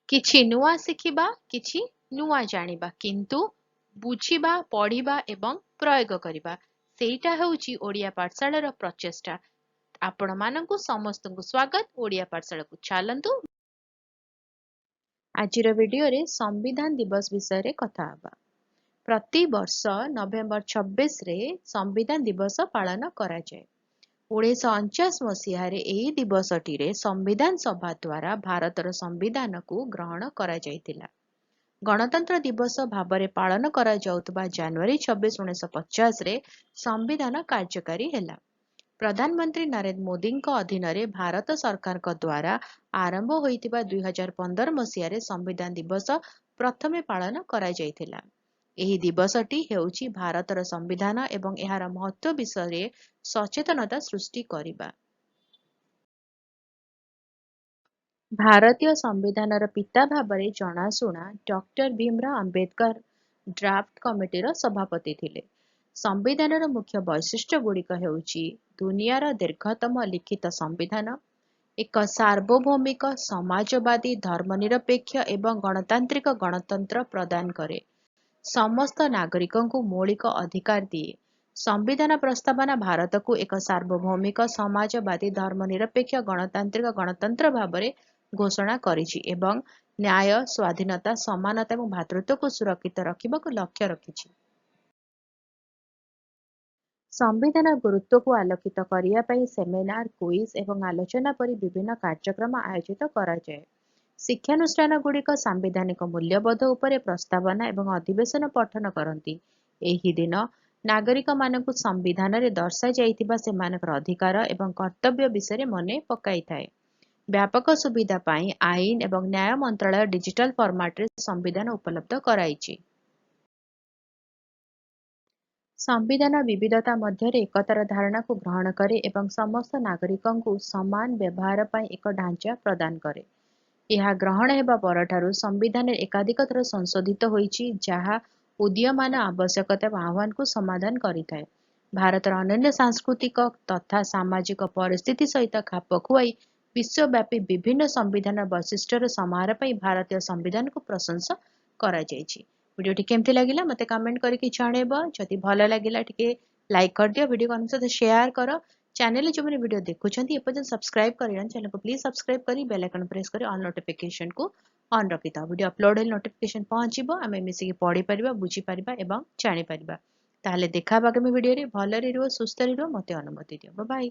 କିଛି ନୂଆ ଶିଖିବା, କିଛି ନୂଆ ଜାଣିବା, କିନ୍ତୁ ବୁଝିବା, ପଢିବା ଏବଂ ପ୍ରୟୋଗ କରିବା, ସେଇଟା ହେଉଛି ଓଡ଼ିଆ ପାଠଶାଳାର ପ୍ରଚେଷ୍ଟା। ଆପଣମାନଙ୍କୁ ସମସ୍ତଙ୍କୁ ସ୍ୱାଗତ। ଓଡ଼ିଆ ପାଠଶାଳାକୁ ଚାଲନ୍ତୁ। ଆଜିର ଭିଡିଓରେ ସମ୍ବିଧାନ ଦିବସ ବିଷୟରେ କଥା ହେବା। ପ୍ରତି ବର୍ଷ ନଭେମ୍ବର 26ରେ ସମ୍ବିଧାନ ଦିବସ ପାଳନ କରାଯାଏ। 1949 ମସିହାରେ ଏହି ଦିବସଟିରେ ସମ୍ବିଧାନ ସଭା ଦ୍ୱାରା ଭାରତର ସମ୍ବିଧାନକୁ ଗ୍ରହଣ କରାଯାଇଥିଲା। ଗଣତନ୍ତ୍ର ଦିବସ ଭାବରେ ପାଳନ କରାଯାଉଥିବା ଜାନୁଆରୀ 26, 1950ରେ ସମ୍ବିଧାନ କାର୍ଯ୍ୟକାରୀ ହେଲା। ପ୍ରଧାନମନ୍ତ୍ରୀ ନରେନ୍ଦ୍ର ମୋଦିଙ୍କ ଅଧୀନରେ ଭାରତ ସରକାରଙ୍କ ଦ୍ୱାରା ଆରମ୍ଭ ହୋଇଥିବା 2015 ମସିହାରେ ସମ୍ବିଧାନ ଦିବସ ପ୍ରଥମେ ପାଳନ କରାଯାଇଥିଲା। ଏହି ଦିବସଟି ହେଉଛି ଭାରତର ସମ୍ବିଧାନ ଏବଂ ଏହାର ମହତ୍ତ୍ୱ ବିଷୟରେ ସଚେତନତା ସୃଷ୍ଟି କରିବା। ଭାରତୀୟ ସମ୍ବିଧାନର ପିତା ଭାବରେ ଜଣାଶୁଣା ଡକ୍ଟର ଭୀମରାଓ ଆମ୍ବେଦକର ଡ୍ରାଫ୍ଟ କମିଟିର ସଭାପତି ଥିଲେ। ସମ୍ବିଧାନର ମୁଖ୍ୟ ବୈଶିଷ୍ଟ୍ୟ ଗୁଡ଼ିକ ହେଉଛି ଦୁନିଆର ଦୀର୍ଘତମ ଲିଖିତ ସମ୍ବିଧାନ, ଏକ ସାର୍ବଭୌମିକ, ସମାଜବାଦୀ, ଧର୍ମନିରପେକ୍ଷ ଏବଂ ଗଣତାନ୍ତ୍ରିକ ଗଣତନ୍ତ୍ର ପ୍ରଦାନ କରେ, ସମସ୍ତ ନାଗରିକଙ୍କୁ ମୌଳିକ ଅଧିକାର ଦିଏ। ସମ୍ବିଧାନ ପ୍ରସ୍ତାବନା ଭାରତକୁ ଏକ ସାର୍ବଭୌମିକ, ସମାଜବାଦୀ, ଧର୍ମନିରପେକ୍ଷ, ଗଣତାନ୍ତ୍ରିକ ଗଣତନ୍ତ୍ର ଭାବରେ ଘୋଷଣା କରିଛି ଏବଂ ନ୍ୟାୟ, ସ୍ୱାଧୀନତା, ସମାନତା ଏବଂ ଭ୍ରାତୃତ୍ୱକୁ ସୁରକ୍ଷିତ ରଖିବାକୁ ଲକ୍ଷ୍ୟ ରଖିଛି। ସମ୍ବିଧାନ ଗୁରୁତ୍ୱକୁ ଆଲୋକିତ କରିବା ପାଇଁ ସେମିନାର, କୁଇଜ୍ ଏବଂ ଆଲୋଚନା ପରି ବିଭିନ୍ନ କାର୍ଯ୍ୟକ୍ରମ ଆୟୋଜିତ କରାଯାଏ। ଶିକ୍ଷାନୁଷ୍ଠାନଗୁଡ଼ିକ ସାମ୍ବିଧାନିକ ମୂଲ୍ୟବୋଧ ଉପରେ ପ୍ରସ୍ତାବନା ଏବଂ ଅଧିବେଶନ ପଠନ କରନ୍ତି। ଏହି ଦିନ ନାଗରିକମାନଙ୍କୁ ସମ୍ବିଧାନରେ ଦର୍ଶାଯାଇଥିବା ସେମାନଙ୍କର ଅଧିକାର ଏବଂ କର୍ତ୍ତବ୍ୟ ବିଷୟରେ ମନେ ପକାଇଥାଏ। ବ୍ୟାପକ ସୁବିଧା ପାଇଁ ଆଇନ ଏବଂ ନ୍ୟାୟ ମନ୍ତ୍ରାଳୟ ଡିଜିଟାଲ ଫର୍ମାଟରେ ସମ୍ବିଧାନ ଉପଲବ୍ଧ କରାଇଛି। ସମ୍ବିଧାନ ବିବିଧତା ମଧ୍ୟରେ ଏକତାର ଧାରଣାକୁ ଗ୍ରହଣ କରେ ଏବଂ ସମସ୍ତ ନାଗରିକଙ୍କୁ ସମାନ ବ୍ୟବହାର ପାଇଁ ଏକ ଢାଞ୍ଚା ପ୍ରଦାନ କରେ। ଏହା ଗ୍ରହଣ ହେବା ପରଠାରୁ ସମ୍ବିଧାନରେ ଏକାଧିକ ଥର ସଂଶୋଧିତ ହୋଇଛି, ଯାହା ଉଦୀୟମାନ ଆବଶ୍ୟକତା ଏବଂ ଆହ୍ୱାନକୁ ସମାଧାନ କରିଥାଏ। ଭାରତର ଅନନ୍ୟ ସାଂସ୍କୃତିକ ତଥା ସାମାଜିକ ପରିସ୍ଥିତି ସହିତ ଖାପ ଖୁଆଇ ବିଶ୍ୱବ୍ୟାପୀ ବିଭିନ୍ନ ସମ୍ବିଧାନ ବୈଶିଷ୍ଟ୍ୟର ସମାହାର ପାଇଁ ଭାରତୀୟ ସମ୍ବିଧାନକୁ ପ୍ରଶଂସା କରାଯାଇଛି। ଭିଡିଓଟି କେମିତି ଲାଗିଲା ମୋତେ କମେଣ୍ଟ କରିକି ଜଣେଇବ। ଯଦି ଭଲ ଲାଗିଲା ଟିକେ ଲାଇକ୍ କରିଦିଅ, ଭିଡିଓ ଆମ ସହିତ ସେୟାର କର। ଚ୍ୟାନେଲରେ ଯେଉଁମାନେ ଭିଡିଓ ଦେଖୁଛନ୍ତି ଏପର୍ଯ୍ୟନ୍ତ ସବସ୍କ୍ରାଇବ କରିନାହାନ୍ତି, ଚ୍ୟାନେଲକୁ ପ୍ଲିଜ ସବସ୍କ୍ରାଇବ କରି ବେଲ୍ ଆଇକନ୍ ପ୍ରେସ୍ କରି ଅଲ୍ ନୋଟିଫିକେସନକୁ ଅନ୍ ରଖିଥାଅ। ଭିଡିଓ ଅପଲୋଡ ହେଲେ ନୋଟିଫିକେସନ ପହଞ୍ଚିବ, ଆମେ ମିଶିକି ପଢିପାରିବା, ବୁଝିପାରିବା ଏବଂ ଜାଣିପାରିବା। ତାହେଲେ ଦେଖା ହେବା ଆଗାମୀ ଭିଡିଓରେ। ଭଲରେ ରୁହ, ସୁସ୍ଥରେ ରୁହ, ମୋତେ ଅନୁମତି ଦିଅ। Bye bye.